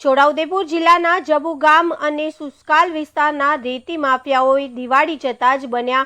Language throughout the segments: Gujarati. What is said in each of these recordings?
છોટાઉદેપુર જિલ્લાના જબુ ગામ અને સુસ્કાલ વિસ્તારના રેતી માફિયાઓ દિવાળી જતા જ બન્યા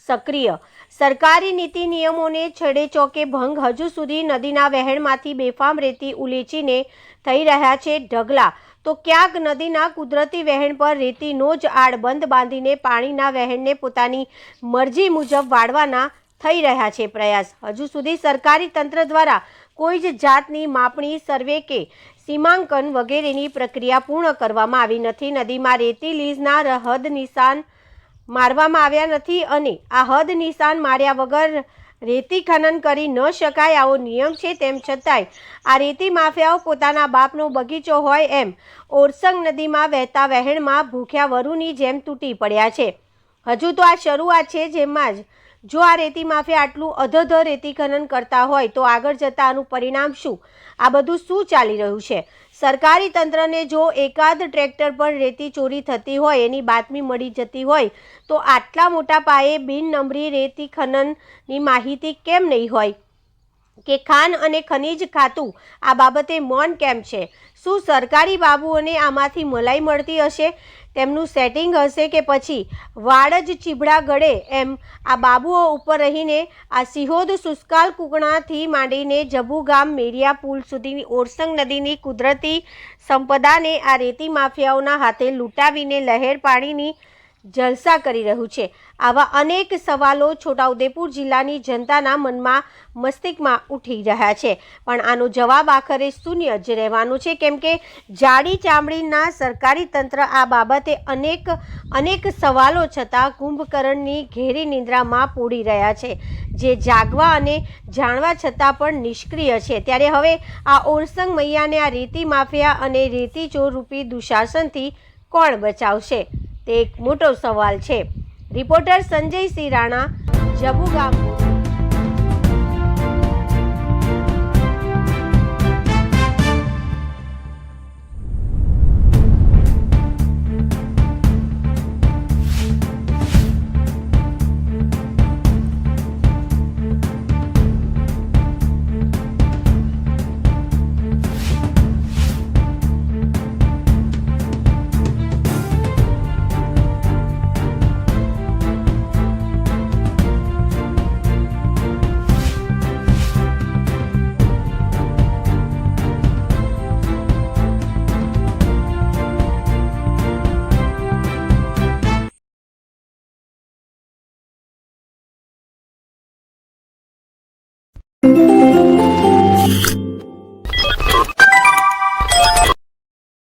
સક્રિય। સરકારી નીતિ નિયમોને છેડેચોકે ભંગ। હજુ સુધી નદીના વહેણમાંથી બેફામ રેતી ઉલેચીને થઈ રહ્યા છે ઢગલા, તો ક્યાંક નદીના કુદરતી વહેણ પર રેતીનો જ આડબંધ બાંધીને પાણીના વહેણને પોતાની મરજી મુજબ વાળવાના થઈ રહ્યા છે પ્રયાસ। હજુ સુધી સરકારી તંત્ર દ્વારા કોઈ જ જાતની માપણી, સર્વે કે સીમાંકન વગેરેની પ્રક્રિયા પૂર્ણ કરવામાં આવી નથી। નદીમાં રેતી લીઝના હદ નિશાન મારવામાં આવ્યા નથી અને આ હદ નિશાન માર્યા વગર રેતી ખનન કરી ન શકાય આવો નિયમ છે। તેમ છતાંય આ રેતી માફિયાઓ પોતાના બાપનો બગીચો હોય એમ ઓરસંગ નદીમાં વહેતા વહેણમાં ભૂખ્યા વરુની જેમ તૂટી પડ્યા છે। હજુ તો આ શરૂઆત છે, જેમાં જ જો આ રેતી માફિયા આટલું અધધ રેતી ખનન કરતા હોય તો આગળ જતા આનું પરિણામ શું? આ બધું શું ચાલી રહ્યું છે? સરકારી તંત્રને જો એકાદ ટ્રેક્ટર પર રેતી ચોરી થતી હોય એની બાતમી મળી જતી હોય તો આટલા મોટા પાયે બિનનંબરી રેતી ખનનની માહિતી કેમ નહીં હોય? કે ખાન અને ખનીજ ખાતું આ બાબતે મૌન કેમ છે? શું સરકારી બાબુઓને આમાંથી મલાઈ મળતી હશે? તેમનું સેટિંગ હશે કે પછી વાડ જ ચીબડા ગળે એમ આ બાબુઓ ઉપર રહીને આ સિહોદ, સુસ્કાલ, કુકણાથી માંડીને જબુ ગામ, મેરિયા પુલ સુધીની ઓરસંગ નદીની કુદરતી સંપદાને આ રેતી માફિયાઓના હાથે લૂંટાવીને લહેર પાણીની જલસા કરી રહ્યું છે। આવા અનેક સવાલો છોટાઉદેપુર જિલ્લાની જનતાના મનમાં, મસ્તિષ્કમાં ઉઠી રહ્યા છે, પણ આનો જવાબ આખરે શૂન્ય જ રહેવાનો છે, કેમ કે જાડી ચામડીના સરકારી તંત્ર આ બાબતે અનેક સવાલો છતાં કુંભકર્ણની ઘેરી નિંદ્રામાં પોડી રહ્યા છે, જે જાગવા અને જાણવા છતાં પણ નિષ્ક્રિય છે। ત્યારે હવે આ ઓરસંગ મૈયાને આ રેતી માફિયા અને રેતી ચોર રૂપી દુશાસનથી કોણ બચાવશે? તે એક મોટો સવાલ છે। રિપોર્ટર સંજય સિંહ રાણા, જબુ ગામ।